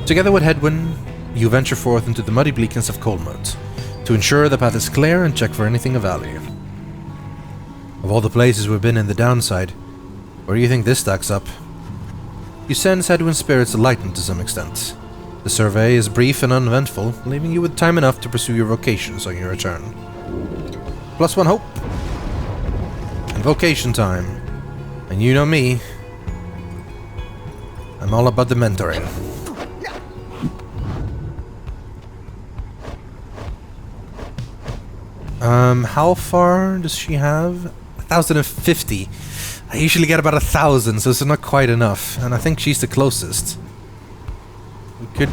Together with Hedwyn, you venture forth into the muddy bleakness of Coldmount to ensure the path is clear and check for anything of value. Of all the places we've been in the downside, where do you think this stacks up? You sense Hedwyn's spirits lighten to some extent. The survey is brief and uneventful, leaving you with time enough to pursue your vocations on your return. +1 hope. And vocation time. And you know me. I'm all about the mentoring. How far does she have? 1,050. I usually get about 1,000, so it's not quite enough. And I think she's the closest. We could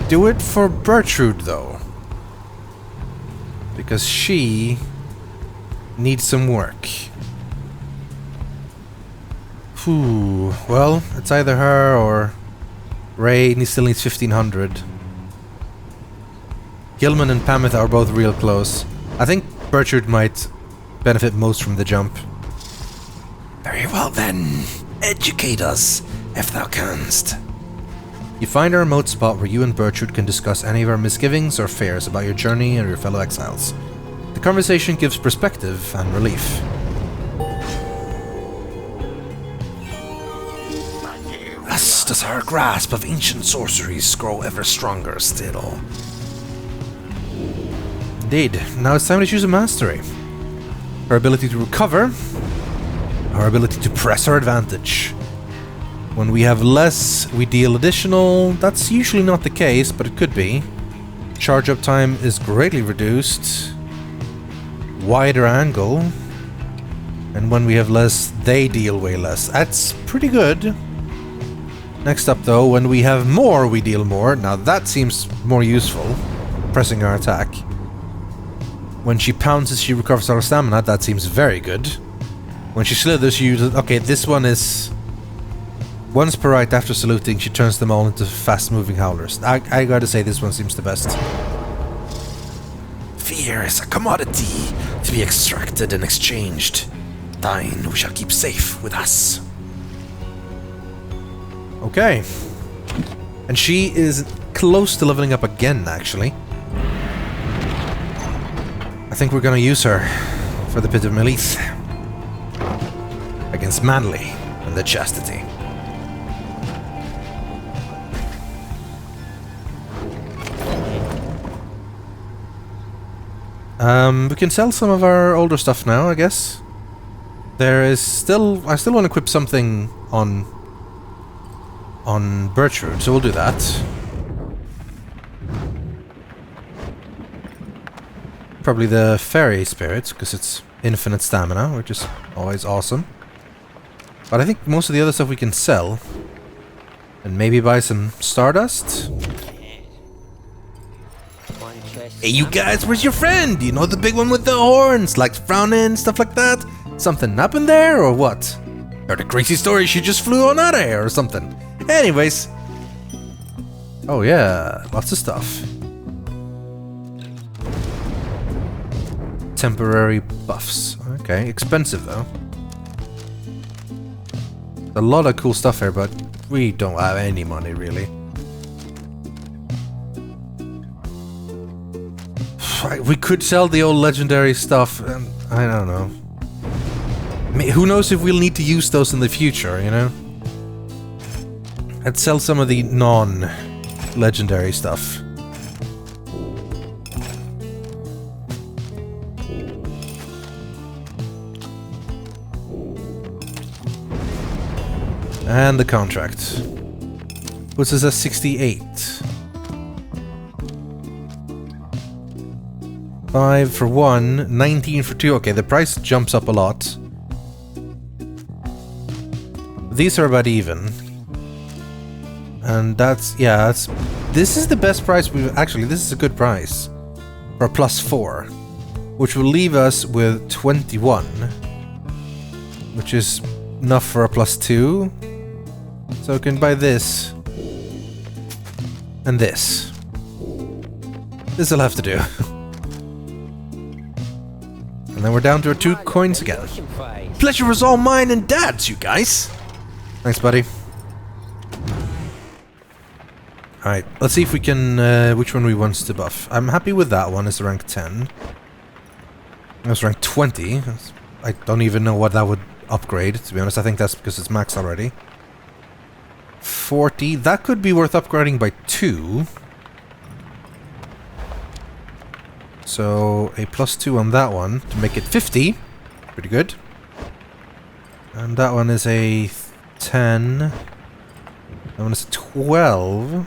do it for Bertrude, though. Because she needs some work. Ooh, well, it's either her or Ray still needs 1,500. Gilman and Pamith are both real close. I think Bertrude might benefit most from the jump. Very well then, educate us, if thou canst. You find a remote spot where you and Bertrude can discuss any of our misgivings or fears about your journey and your fellow exiles. The conversation gives perspective and relief. Thus does our grasp of ancient sorceries grow ever stronger still. Indeed, now it's time to choose a mastery. Our ability to recover, our ability to press our advantage. When we have less, we deal additional. That's usually not the case, but it could be. Charge up time is greatly reduced. Wider angle. And when we have less, they deal way less. That's pretty good. Next up though, when we have more, we deal more. Now that seems more useful. Pressing our attack. When she pounces, she recovers our stamina. That seems very good. When she slithers, she uses... Okay, this one is... Once per right after saluting, she turns them all into fast-moving howlers. I gotta say, this one seems the best. Fear is a commodity to be extracted and exchanged. Thine we shall keep safe with us. Okay. And she is close to leveling up again, actually. I think we're gonna use her for the Pit of Melith. Against Manley and the Chastity. We can sell some of our older stuff now, I guess. There is still... I still want to equip something on Bertrude, so we'll do that. Probably the Fairy Spirit, because it's infinite stamina, which is always awesome. But I think most of the other stuff we can sell. And maybe buy some Stardust? Hey you guys, where's your friend? You know, the big one with the horns, like frowning, stuff like that? Something happened there, or what? Heard a crazy story, she just flew on out of here, or something. Anyways. Oh yeah, lots of stuff. Temporary buffs. Okay, expensive though. A lot of cool stuff here, but we don't have any money, really. We could sell the old legendary stuff, and I don't know. Who knows if we'll need to use those in the future, you know? I'd sell some of the non-legendary stuff. And the contract. Puts us at 68. 5 for 1, 19 for 2. Okay, the price jumps up a lot. These are about even. And that's... yeah, that's... This is the best price we've... Actually, this is a good price. For a +4. Which will leave us with 21. Which is enough for a +2. So we can buy this. And this. This'll have to do. And then we're down to our 2 coins again. Pleasure was all mine and Dad's, you guys! Thanks, buddy. Alright, let's see if we can, which one we want to buff. I'm happy with that one, it's rank 10. That's rank 20. I don't even know what that would upgrade, to be honest. I think that's because it's max already. 40, that could be worth upgrading by 2. So, a +2 on that one to make it 50. Pretty good. And that one is a 10. That one is a 12.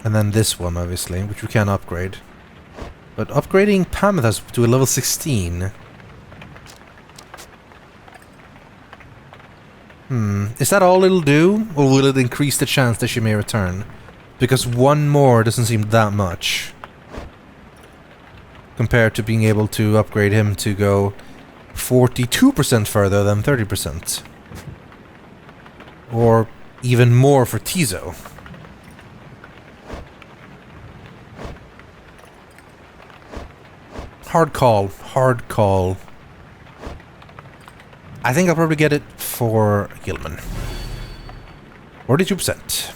And then this one, obviously, which we can upgrade. But upgrading Pamethas to a level 16. Is that all it'll do? Or will it increase the chance that she may return? Because one more doesn't seem that much. Compared to being able to upgrade him to go 42% further than 30%. Or even more for Tizo. Hard call. Hard call. I think I'll probably get it for Gilman. 42%.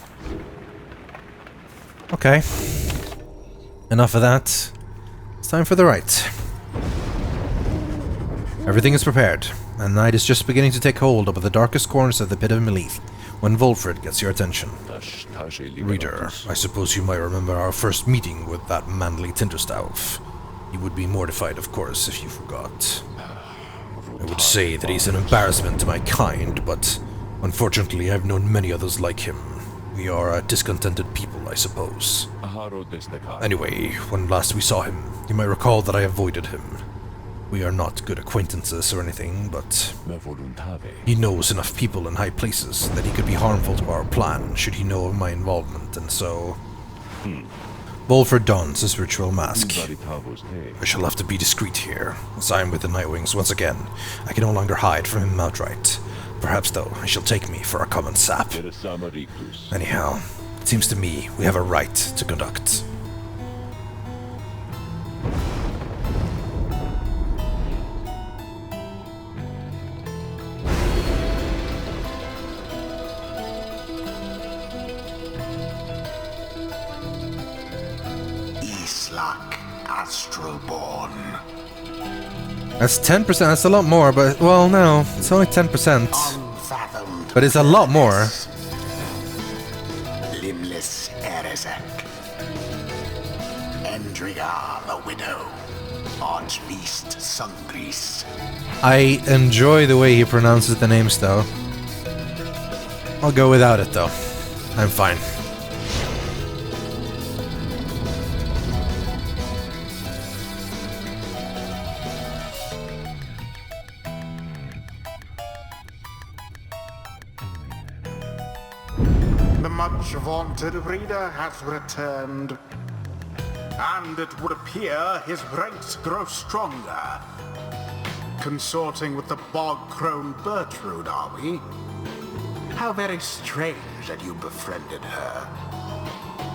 Okay. Enough of that. It's time for the rite. Everything is prepared, and night is just beginning to take hold of the darkest corners of the pit of Melith when Volfred gets your attention. Reader, I suppose you might remember our first meeting with that Manley Tinterstauf. You would be mortified, of course, if you forgot. I would say that he's an embarrassment to my kind, but unfortunately I've known many others like him. We are a discontented people, I suppose. Anyway, when last we saw him, you might recall that I avoided him. We are not good acquaintances or anything, but he knows enough people in high places that he could be harmful to our plan should he know of my involvement, and so... Volfred dons his ritual mask. I shall have to be discreet here, as I am with the Nightwings once again. I can no longer hide from him outright. Perhaps, though, he shall take me for a common sap. Anyhow, it seems to me we have a rite to conduct. That's 10%, that's a lot more, but, well, no, it's only 10%. But it's a lot more. Limbless Erezek. Endrigar the Widow. Archbeast Sungris. I enjoy the way he pronounces the names, though. I'll go without it, though. I'm fine. The much-vaunted reader has returned, and it would appear his ranks grow stronger. Consorting with the bog-crone Bertrude, are we? How very strange that you befriended her.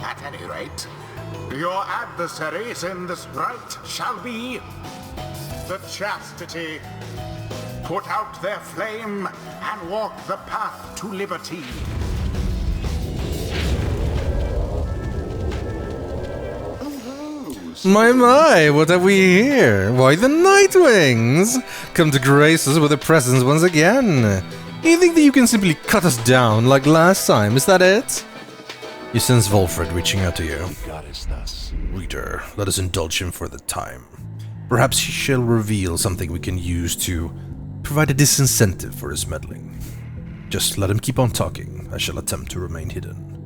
At any rate, your adversaries in this rite shall be the Chastity. Put out their flame and walk the path to liberty. My, what have we here? Why, the Nightwings! Come to grace us with a presence once again. You think that you can simply cut us down like last time, is that it? You sense Volfred reaching out to you. Reader, let us indulge him for the time. Perhaps he shall reveal something we can use to provide a disincentive for his meddling. Just let him keep on talking. I shall attempt to remain hidden.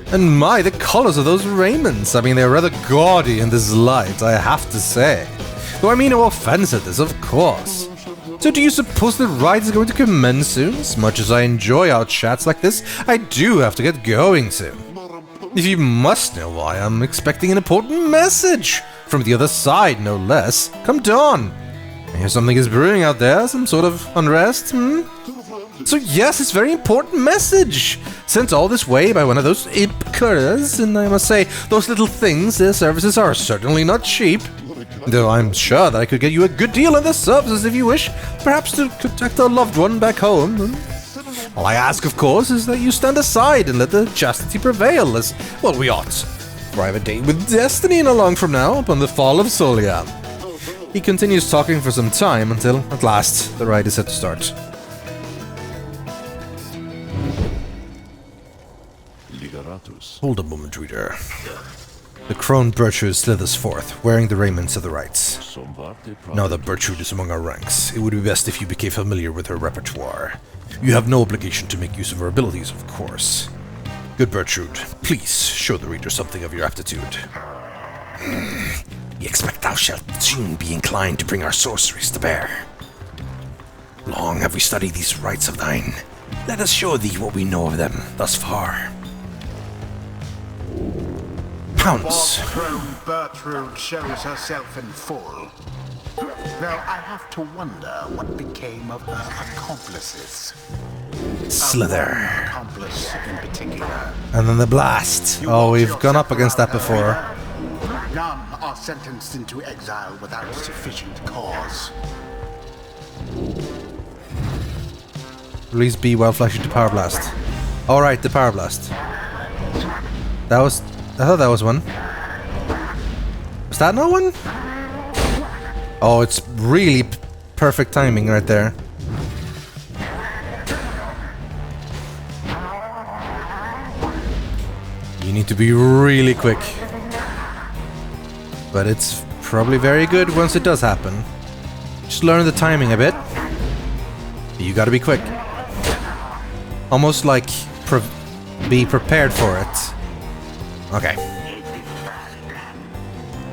And my, the colors of those raiments! I mean, they're rather gaudy in this light, I have to say. Though I mean no offense at this, of course. So do you suppose the ride is going to commence soon? As much as I enjoy our chats like this, I do have to get going soon. If you must know why, I'm expecting an important message! From the other side, no less. Come dawn! I hear something is brewing out there, some sort of unrest, So yes, it's a very important message! Sent all this way by one of those imp couriers, and I must say, those little things, their services are certainly not cheap. Though I'm sure that I could get you a good deal on their services if you wish, perhaps to contact a loved one back home. All I ask, of course, is that you stand aside and let the chastity prevail, as, well, we ought. For I have a date with destiny not long from now, upon the fall of Solia. He continues talking for some time until, at last, the rite is set to start. Hold a moment, reader. The crone Bertrude slithers forth, wearing the raiments of the rites. Now that Bertrude is among our ranks, it would be best if you became familiar with her repertoire. You have no obligation to make use of her abilities, of course. Good Bertrude, please show the reader something of your aptitude. We expect thou shalt soon be inclined to bring our sorceries to bear. Long have we studied these rites of thine. Let us show thee what we know of them thus far. Pounce. Bog-crone Bertrude shows herself in full. Though I have to wonder what became of her accomplices. Slither. One accomplice in particular. And then the blast. Oh, we've gone up against that before. None are sentenced into exile without sufficient cause. Release B while flashing to Power Blast. Alright, the Power Blast. That was... I thought that was one. Was that no one? Oh, it's really perfect timing right there. You need to be really quick. But it's probably very good once it does happen. Just learn the timing a bit. You gotta be quick. Almost like be prepared for it. Okay.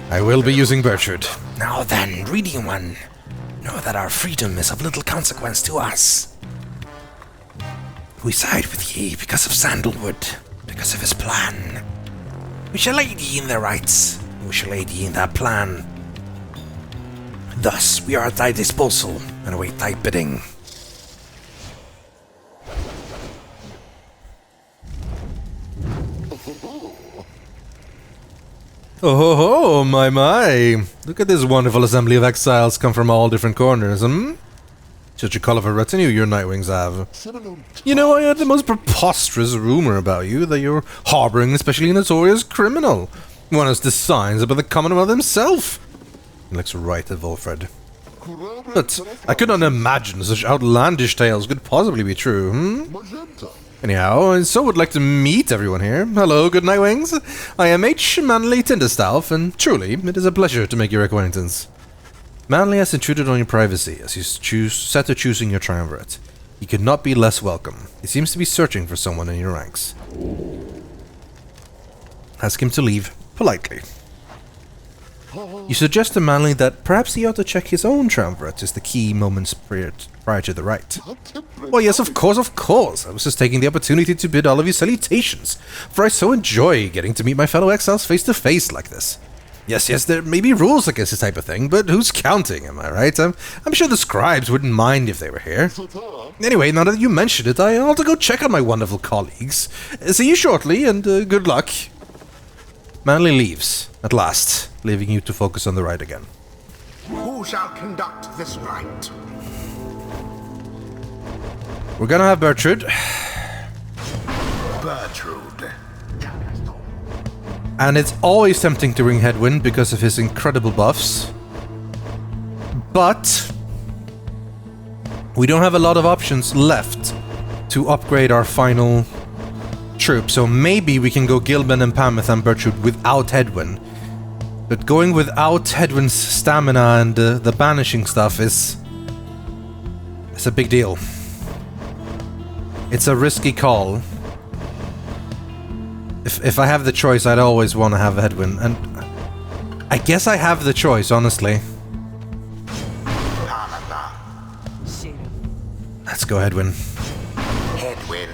I will be using Bertrude. Now then, Rythian one, know that our freedom is of little consequence to us. We side with ye because of Sandalwood, because of his plan. We shall aid ye in their rights, we shall aid ye in their plan. Thus, we are at thy disposal, and await thy bidding. Oh ho ho, my. Look at this wonderful assembly of exiles come from all different corners, Such a colorful retinue your Nightwings have. You know, I heard the most preposterous rumor about you, that you're harboring an especially notorious criminal. One as designs about the Commonwealth himself. He looks right at Volfred. But I could not imagine such outlandish tales could possibly be true, Anyhow, I so would like to meet everyone here. Hello, good Nightwings. I am Manley Tinderstaff, and truly, it is a pleasure to make your acquaintance. Manley has intruded on your privacy as you set to choosing your triumvirate. He could not be less welcome. He seems to be searching for someone in your ranks. Ask him to leave, politely. You suggest to Manley that perhaps he ought to check his own triumvirate as the key moments prior to the rite. Well, yes, of course. I was just taking the opportunity to bid all of you salutations, for I so enjoy getting to meet my fellow exiles face to face like this. Yes, there may be rules against this type of thing, but who's counting, am I right? I'm sure the scribes wouldn't mind if they were here. Anyway, now that you mention it, I ought to go check on my wonderful colleagues. See you shortly, and good luck. Manley leaves, at last, leaving you to focus on the rite again. Who shall conduct this rite? We're gonna have Bertrude. Bertrude. And it's always tempting to bring Headwind because of his incredible buffs. But we don't have a lot of options left to upgrade our final troop, so maybe we can go Gilben and Pameth and Bertrude without Headwind. But going without Headwind's stamina and the banishing stuff it's a big deal. It's a risky call. If I have the choice, I'd always want to have Headwind, and I guess I have the choice, honestly. Let's go, Headwind. Headwind.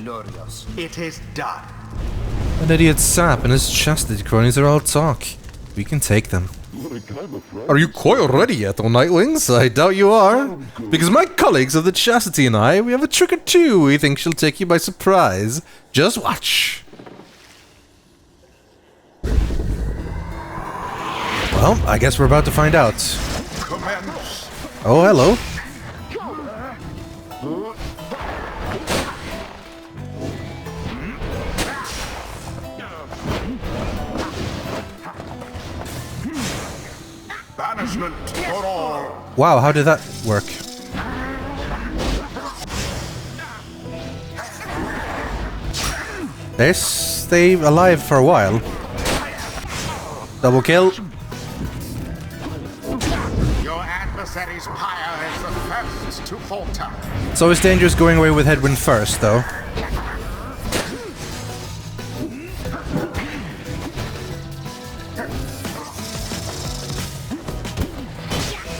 Glorious. It is done. An idiot sap and his chastity cronies are all talk. We can take them. Are you quite ready yet, O Nightwings? I doubt you are. Because my colleagues of the Chastity and I, we have a trick or two we think shall take you by surprise. Just watch. Well, I guess we're about to find out. Commence. Oh, hello. punishment for all. Wow, how did that work? They stay alive for a while. Double kill. Your adversary's pyre is the first to falter. It's always dangerous going away with headwind first, though.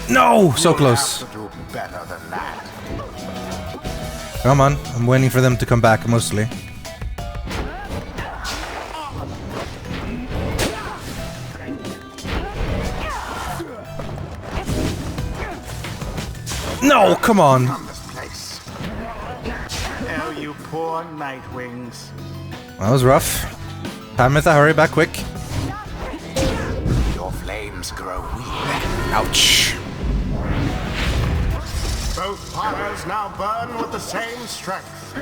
No! So close. You'll have to do better than that. Come on, I'm waiting for them to come back, mostly. No, come on! From this place. Oh, you poor Nightwings. That was rough. Pamitha, hurry back quick. Your flames grow weak. Ouch. Both pyres now burn with the same strength.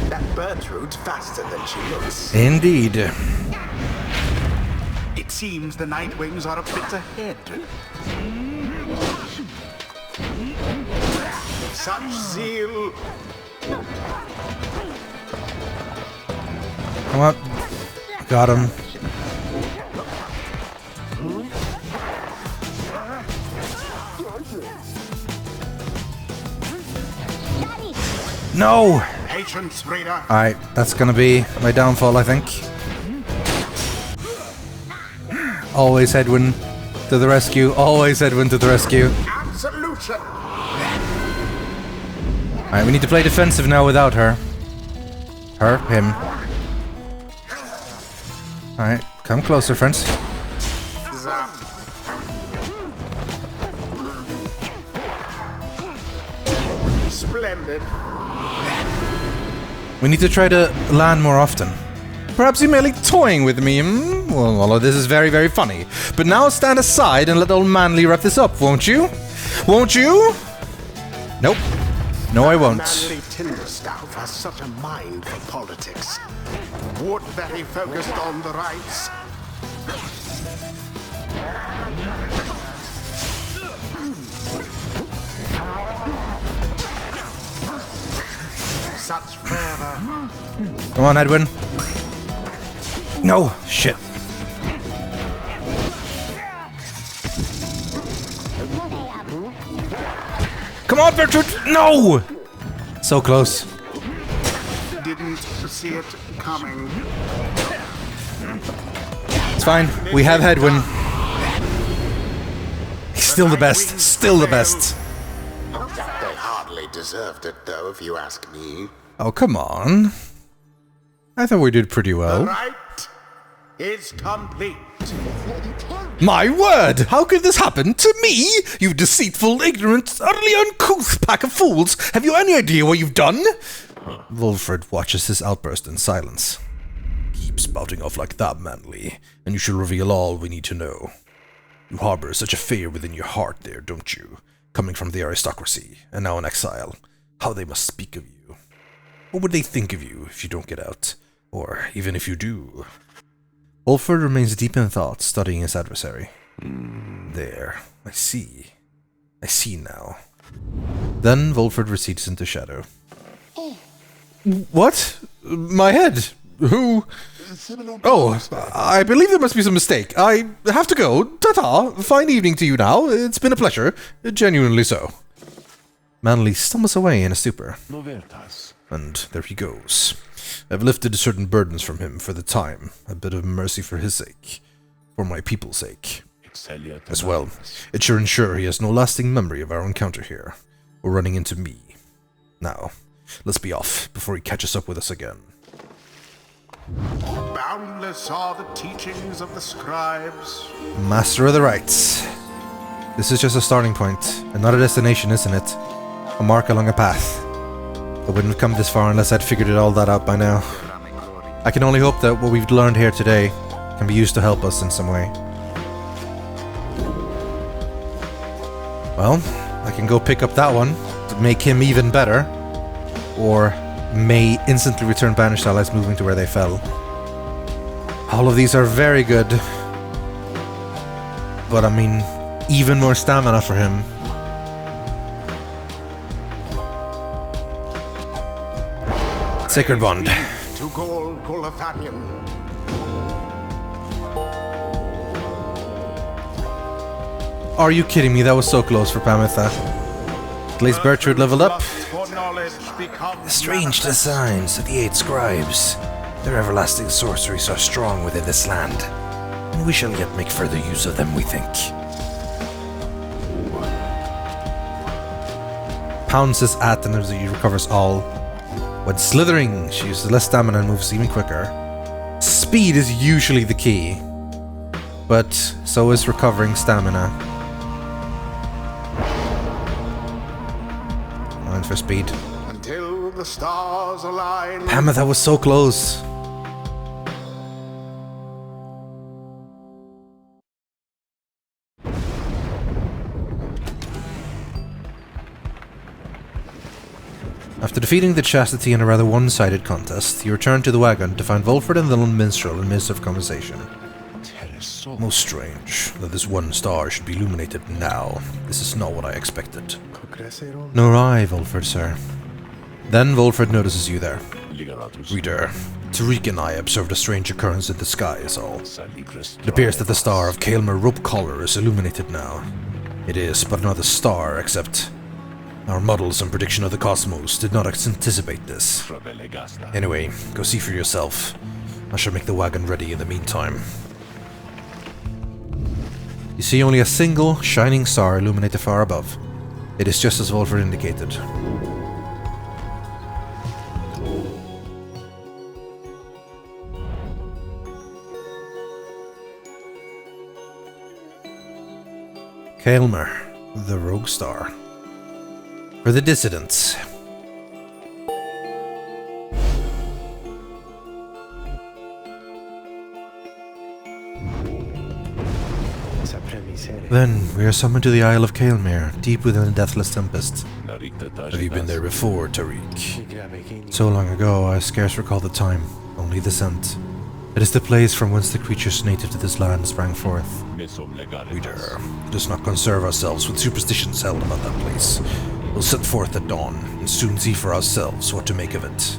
That bird's root's faster than she looks. Indeed. It seems the Nightwings are a bit ahead. Such zeal. Come on. Got him. No! Patience, reader. Alright, that's gonna be my downfall, I think. Always headwind to the rescue. Always headwind to the rescue. Absolution. Alright, we need to play defensive now without her. Him. Alright, come closer, friends. Zap. Splendid. We need to try to land more often. Perhaps you may like toying with me. Well, all of this is very, very funny. But now stand aside and let old Manley wrap this up, won't you? Won't you? Nope. No, I won't. Manley Tinderstaff has such a mind for politics. Would that he focused on the rights. Such fervor. Come on, Edwin. No! Shit. Come on, Bertrude! No! So close. Didn't see it coming. It's fine. We have Hedwin. He's still the best. Still the best. They hardly deserved it, though, if you ask me. Oh, come on. I thought we did pretty The well. right is complete. My word! How could this happen to me? You deceitful, ignorant, utterly uncouth pack of fools! Have you any idea what you've done? Wolfred watches his outburst in silence. Keep spouting off like that, Manley, and you shall reveal all we need to know. You harbor such a fear within your heart there, don't you? Coming from the aristocracy, and now in exile. How they must speak of you. What would they think of you if you don't get out? Or even if you do? Wolfred remains deep in thought, studying his adversary. There. I see. I see now. Then Wolfred recedes into shadow. What? My head? Who? Oh, I believe there must be some mistake. I have to go. Ta-ta. Fine evening to you now. It's been a pleasure. Genuinely so. Manley stumbles away in a stupor. And there he goes. I've lifted certain burdens from him for the time. A bit of mercy for his sake. For my people's sake. As well, it should ensure he has no lasting memory of our encounter here. Or running into me. Now, let's be off before he catches up with us again. Boundless are the teachings of the scribes. Master of the rites. This is just a starting point, and not a destination, isn't it? A mark along a path. I wouldn't have come this far unless I'd figured it all that out by now. I can only hope that what we've learned here today can be used to help us in some way. Well, I can go pick up that one to make him even better. Or may instantly return banished allies moving to where they fell. All of these are very good. But I mean, even more stamina for him. Sacred Bond. To Rythian. Are you kidding me? That was so close for Pamitha. At least Bertrude leveled up. The strange designs of the 8 scribes. Their everlasting sorceries are strong within this land, and we shall yet make further use of them, we think. Pounces at and he recovers all. When slithering, she uses less stamina and moves even quicker. Speed is usually the key, but so is recovering stamina. 9 for speed. Until the stars align. Pamitha was so close. After defeating the Chastity in a rather one-sided contest, you return to the wagon to find Volfred and the lone minstrel in midst of conversation. Most strange that this one star should be illuminated now. This is not what I expected. Nor I, Volfred, sir. Then Volfred notices you there. Reader, Tariq and I observed a strange occurrence in the sky is all. It appears that the star of Kaelmer Rope Collar is illuminated now. It is but another star, except our models and prediction of the cosmos did not anticipate this. Anyway, go see for yourself. I shall make the wagon ready in the meantime. You see only a single, shining star illuminated far above. It is just as Volfred indicated. Kaelmer, the rogue star. For the dissidents. Then we are summoned to the Isle of Kaelmer, deep within the Deathless Tempest. Have you been there before, Tariq? So long ago, I scarce recall the time, only the scent. It is the place from whence the creatures native to this land sprang forth. Reader, let us not concern ourselves with superstitions held about that place. We'll set forth at dawn, and soon see for ourselves what to make of it.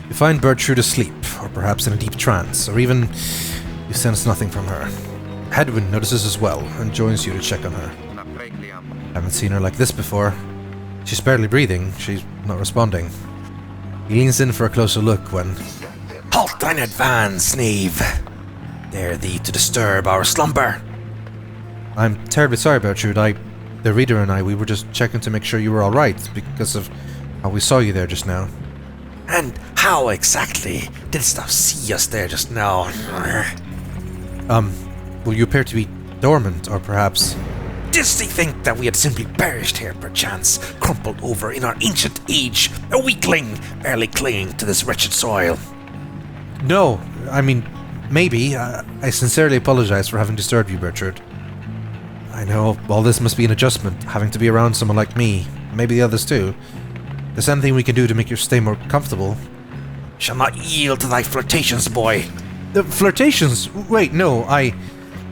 You find Bertrude asleep, or perhaps in a deep trance, or even you sense nothing from her. Hedwyn notices as well, and joins you to check on her. Haven't seen her like this before. She's barely breathing, she's not responding. He leans in for a closer look when... Halt thine advance, knave! Dare thee to disturb our slumber! I'm terribly sorry, Bertrude. The reader and I, we were just checking to make sure you were alright, because of how we saw you there just now. And how exactly didst thou see us there just now? Well, you appear to be dormant, or perhaps... Didst thee think that we had simply perished here, perchance, crumpled over in our ancient age, a weakling, barely clinging to this wretched soil? No, I mean, maybe. I sincerely apologize for having disturbed you, Bertrude. I know all this must be an adjustment, having to be around someone like me, maybe the others too. If there's anything we can do to make your stay more comfortable... Shall not yield to thy flirtations, boy. The flirtations? Wait, no, I...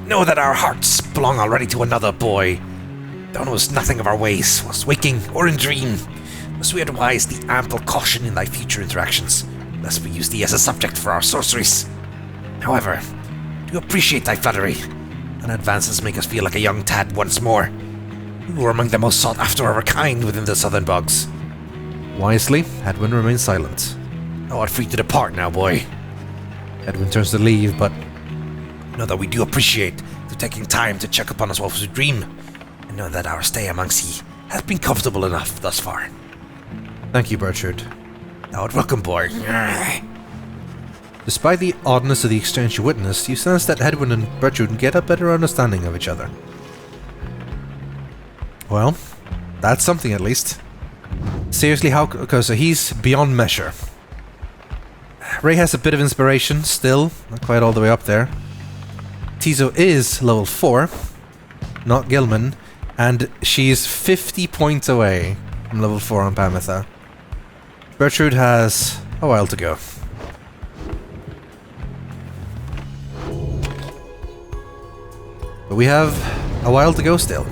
Know that our hearts belong already to another, boy. Thou knowest nothing of our ways, was waking or in dream. Must we advise thee ample caution in thy future interactions, lest we use thee as a subject for our sorceries. However, do appreciate thy flattery, and advances make us feel like a young tad once more. We were among the most sought after of our kind within the southern bogs. Wisely, Hedwyn remains silent. Thou art free to depart now, boy. Hedwyn turns to leave, but know that we do appreciate you taking time to check upon us while we dream, and know that our stay amongst ye has been comfortable enough thus far. Thank you, Bertrude. Thou art welcome, boy. Despite the oddness of the exchange you witnessed, you sense that Hedwyn and Bertrude get a better understanding of each other. Well, that's something at least. Seriously, how... because he's beyond measure. Ray has a bit of inspiration, still, not quite all the way up there. Tizo is level 4, not Gilman, and she's 50 points away. I'm level 4 on Pamitha. Bertrude has a while to go. But we have a while to go still.